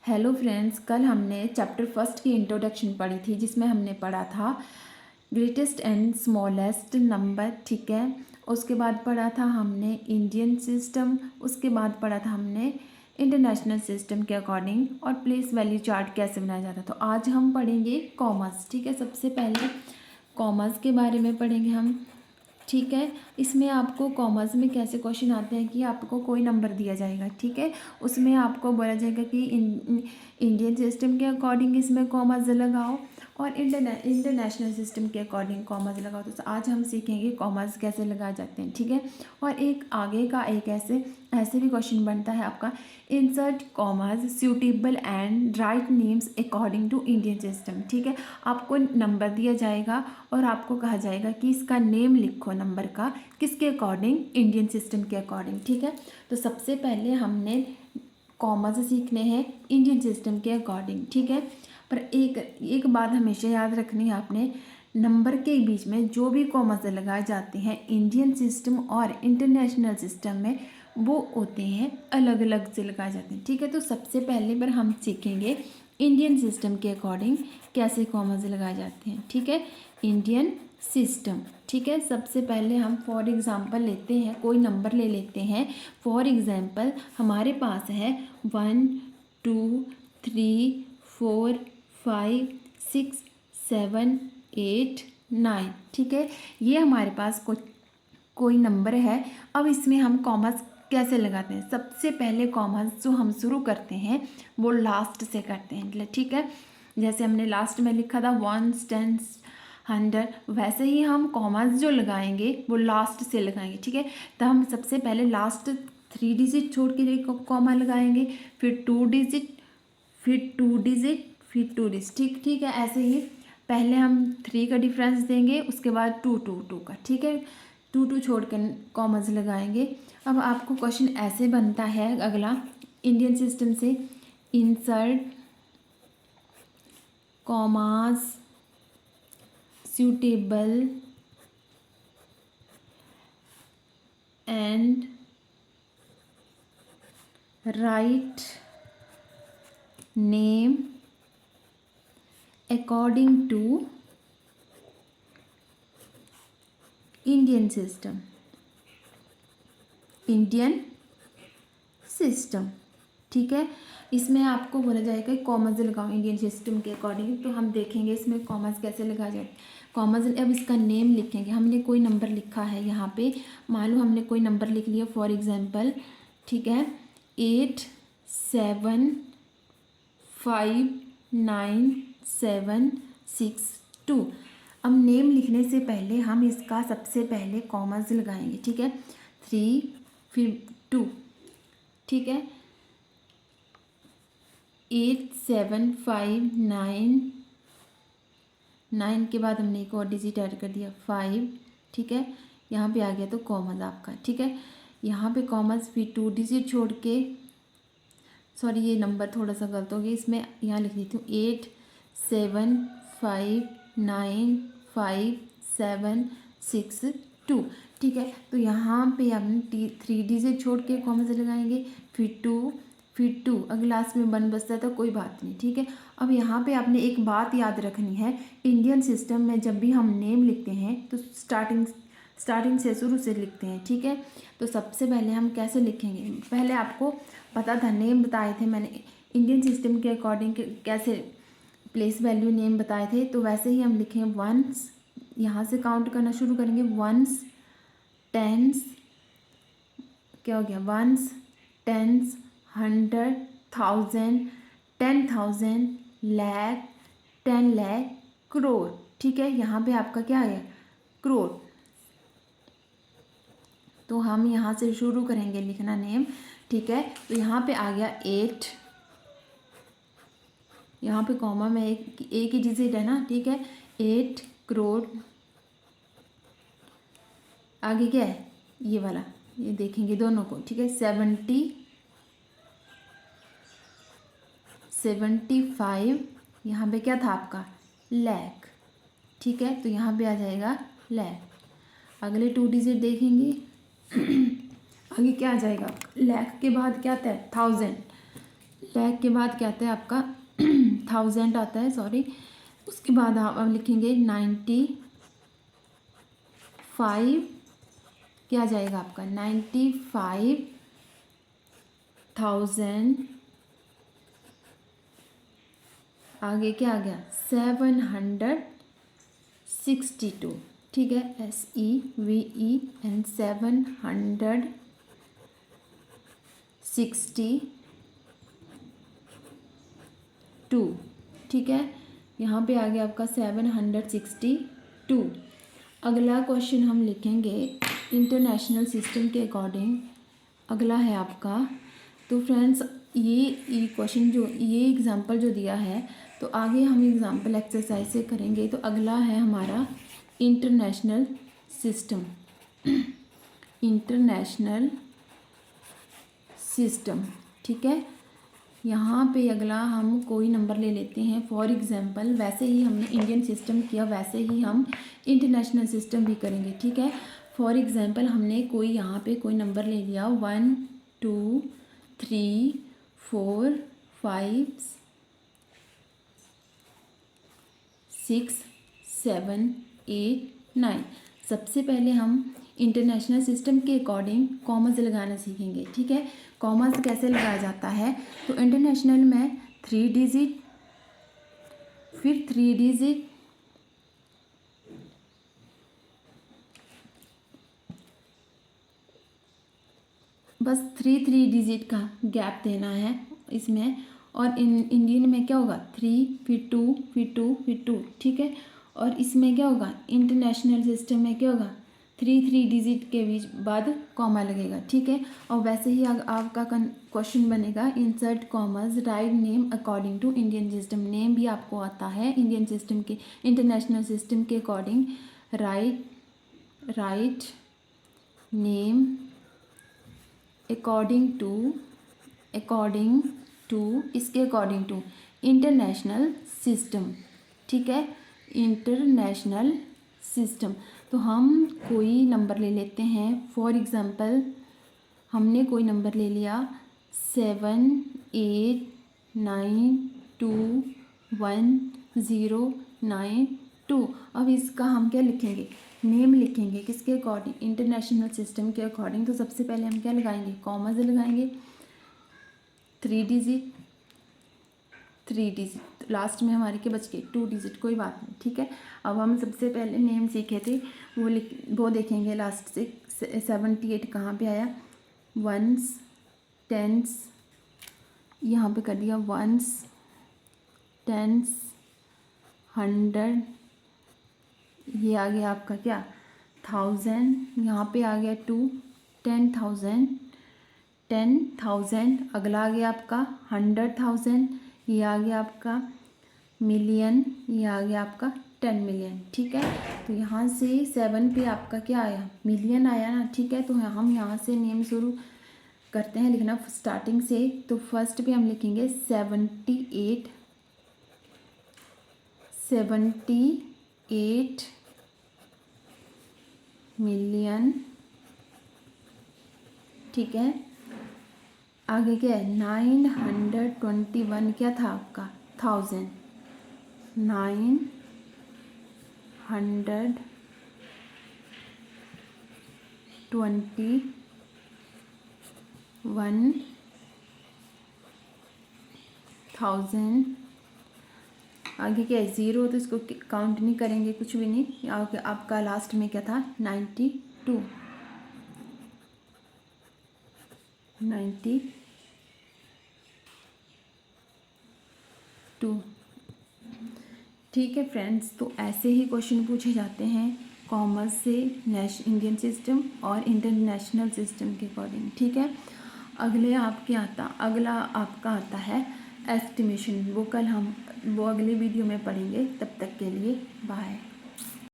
Hello friends, कल हमने chapter first की इंट्रोडक्शन पढ़ी थी जिसमें हमने पढ़ा था ग्रेटेस्ट एंड स्मॉलेस्ट नंबर। ठीक है, उसके बाद पढ़ा था हमने इंडियन सिस्टम, उसके बाद पढ़ा था हमने इंटरनेशनल सिस्टम के अकॉर्डिंग और प्लेस वैल्यू चार्ट कैसे बनाया जाता है। तो आज हम पढ़ेंगे कॉमर्स। ठीक है, सबसे पहले कॉमर्स के बारे में पढ़ेंगे हम। ठीक है, इसमें आपको कॉमर्स में कैसे क्वेश्चन आते हैं कि आपको कोई नंबर दिया जाएगा। ठीक है, उसमें आपको बोला जाएगा कि इंडियन सिस्टम के अकॉर्डिंग इसमें कॉमर्स लगाओ और इंटरनेशनल सिस्टम के अकॉर्डिंग कॉमर्स लगाओ। तो आज हम सीखेंगे कॉमर्स कैसे लगाए जाते हैं। ठीक है, और एक आगे का एक ऐसे भी क्वेश्चन बनता है आपका, insert commas suitable and write names according to Indian system. ठीक है, आपको नंबर दिया जाएगा और आपको कहा जाएगा कि इसका नेम लिखो नंबर का, किसके अकॉर्डिंग, इंडियन सिस्टम के अकॉर्डिंग। ठीक है, तो सबसे पहले हमने कॉमर्स सीखने हैं इंडियन सिस्टम के अकॉर्डिंग। ठीक है, पर एक बात हमेशा याद रखनी है आपने, नंबर के बीच में जो भी कॉमर्स लगाए जाते हैं इंडियन सिस्टम और इंटरनेशनल सिस्टम में, वो होते हैं अलग अलग से लगाए जाते हैं। ठीक है, तो सबसे पहले पर हम सीखेंगे इंडियन सिस्टम के अकॉर्डिंग कैसे कॉमर्स लगाए जाते हैं। ठीक है, इंडियन सिस्टम। ठीक है, सबसे पहले हम फॉर एग्ज़ाम्पल लेते हैं, कोई नंबर ले लेते हैं। फॉर एग्ज़ाम्पल हमारे पास है 1 2 3 4 5 6 7 8 9। ठीक है, ये हमारे पास कोई नंबर है। अब इसमें हम कॉमर्स कैसे लगाते हैं? सबसे पहले कॉमर्स जो हम शुरू करते हैं वो लास्ट से करते हैं। ठीक है, जैसे हमने लास्ट में लिखा था 1 10 100, वैसे ही हम कॉमर्स जो लगाएंगे वो लास्ट से लगाएंगे। ठीक है, तो हम सबसे पहले लास्ट 3 डिजिट छोड़ के कॉमा लगाएंगे, फिर 2 डिजिट, फिर 2 डिजिट, फिर 2 डिजिट। ठीक है, ऐसे ही पहले हम 3 का डिफरेंस देंगे, उसके बाद 2 2 2 का। ठीक है, 2 2 छोड़ कर कॉमर्स लगाएंगे। अब आपको क्वेश्चन ऐसे बनता है अगला, इंडियन सिस्टम से, insert commerce suitable and right name according to Indian system। Indian system. ठीक है, इसमें आपको बोला जाएगा कॉमर्स लगाओ इंडियन सिस्टम के अकॉर्डिंग। तो हम देखेंगे इसमें कॉमर्स कैसे लगाया जाए। कॉमर्स, अब इसका नेम लिखेंगे। हमने कोई नंबर लिखा है यहाँ पे, मान लो हमने कोई नंबर लिख लिया फॉर एग्जांपल। ठीक है, 8 7 5 9 7 6 2। अब नेम लिखने से पहले हम इसका सबसे पहले कॉमर्स लगाएंगे। ठीक है, 3 फिर 2। ठीक है, 8 7 5 9 9 के बाद हमने एक और डिजिट ऐड कर दिया 5। ठीक है, यहाँ पे आ गया तो कॉमर्स आपका। ठीक है, यहाँ पे कॉमर्स, फिर 2 डिजिट छोड़ के, सॉरी ये नंबर थोड़ा सा गलत हो गया, इसमें यहाँ लिख देती हूँ 8 7 5 9 5 7 6 2। ठीक है, तो यहाँ पे हम 3 डिजिट छोड़ के कॉमर्स लगाएंगे, फिर 2 फिर 2। अगर लास्ट में 1 बचता है तो कोई बात नहीं। ठीक है, अब यहाँ पे आपने एक बात याद रखनी है, इंडियन सिस्टम में जब भी हम नेम लिखते हैं तो स्टार्टिंग से, शुरू से लिखते हैं। ठीक है, तो सबसे पहले हम कैसे लिखेंगे, पहले आपको पता था, नेम बताए थे मैंने इंडियन सिस्टम के अकॉर्डिंग कैसे प्लेस वैल्यू नेम बताए थे। तो वैसे ही हम लिखें वंस, यहाँ से काउंट करना शुरू करेंगे, वंस टेंस, क्या हो गया, वंस टेंस 100 1000 10,000 लाख 10 लाख करोड़। ठीक है, यहाँ पे आपका क्या है, करोड़। तो हम यहाँ से शुरू करेंगे लिखना नेम। ठीक है, तो यहाँ पे आ गया 8, यहाँ पे कॉमा में एक ही डिजिट है ना। ठीक है, 8 करोड़, आगे क्या है, ये वाला, ये देखेंगे दोनों को। ठीक है, 75, यहाँ पे क्या था आपका, लाख। ठीक है, तो यहाँ पे आ जाएगा लाख। अगले 2 डिजिट देखेंगे आगे क्या आ जाएगा, लाख के बाद क्या था, 1000, लैख के बाद क्या आता है आपका 1000 आता है, सॉरी। उसके बाद आप अब लिखेंगे 95, क्या आ जाएगा आपका 95,000, आगे क्या आ गया 762, ठीक है, SEVEN 762, ठीक है। यहाँ पे आ गया आपका 762। अगला क्वेश्चन हम लिखेंगे इंटरनेशनल सिस्टम के अकॉर्डिंग। अगला है आपका, तो फ्रेंड्स ये क्वेश्चन जो ये एग्जांपल जो दिया है, तो आगे हम एग्जांपल एक्सरसाइज से करेंगे। तो अगला है हमारा इंटरनेशनल सिस्टम। इंटरनेशनल सिस्टम, ठीक है। यहाँ पे अगला हम कोई नंबर ले लेते हैं। फॉर एग्जांपल वैसे ही हमने इंडियन सिस्टम किया, वैसे ही हम इंटरनेशनल सिस्टम भी करेंगे, ठीक है। फॉर एग्जांपल हमने कोई यहाँ पे कोई नंबर ले लिया 1 2 3 4 5 6 7 8 9। सबसे पहले हम इंटरनेशनल सिस्टम के अकॉर्डिंग कॉमास लगाना सीखेंगे, ठीक है। कॉमास कैसे लगाया जाता है, तो इंटरनेशनल में 3 डिजिट, फिर 3 डिजिट, बस 3 डिजिट का गैप देना है इसमें। और इंडियन में क्या होगा 3 फिर 2 फिर 2 फिर 2, ठीक है। और इसमें क्या होगा इंटरनेशनल सिस्टम में क्या होगा 3 डिजिट के बीच बाद कॉमा लगेगा, ठीक है। और वैसे ही आपका क्वेश्चन बनेगा insert commas, write name according to Indian system. Name भी आपको आता है इंडियन सिस्टम के, इंटरनेशनल सिस्टम के according. Write name according to इसके अकॉर्डिंग टू इंटरनेशनल सिस्टम, ठीक है। इंटरनेशनल सिस्टम, तो हम कोई नंबर ले लेते हैं। फॉर एग्जांपल हमने कोई नंबर ले लिया 789210992। अब इसका हम क्या लिखेंगे नेम लिखेंगे, किसके अकॉर्डिंग इंटरनेशनल सिस्टम के अकॉर्डिंग। तो सबसे पहले हम क्या लगाएंगे कॉमास लगाएंगे, 3 डिजिट, लास्ट में हमारे के बच गए 2 डिजिट, कोई बात नहीं, ठीक है। अब हम सबसे पहले नेम सीखे थे वो देखेंगे लास्ट से 78 कहाँ पे आया, वंस टेंस, यहाँ पे कर दिया वंस टेंस 100, ये आ गया आपका क्या 1000, यहाँ पे आ गया 2 10,000, अगला आ गया आपका 100,000, ये आ गया आपका मिलियन, ये आ गया आपका 10 मिलियन, ठीक है। तो यहाँ से 7 पे आपका क्या आया मिलियन आया ना, ठीक है। तो हम यहाँ से नेम शुरू करते हैं लिखना स्टार्टिंग से। तो फर्स्ट पे हम लिखेंगे 78 मिलियन, ठीक है। आगे क्या है 921, क्या था आपका 1000, 921,000। आगे क्या है 0, तो इसको काउंट नहीं करेंगे, कुछ भी नहीं। आगे आपका लास्ट में क्या था 92, ठीक है फ्रेंड्स। तो ऐसे ही क्वेश्चन पूछे जाते हैं कॉमर्स से इंडियन सिस्टम और इंटरनेशनल सिस्टम के अकॉर्डिंग, ठीक है। अगला आपका आता है एस्टिमेशन, वो अगले वीडियो में पढ़ेंगे। तब तक के लिए बाय।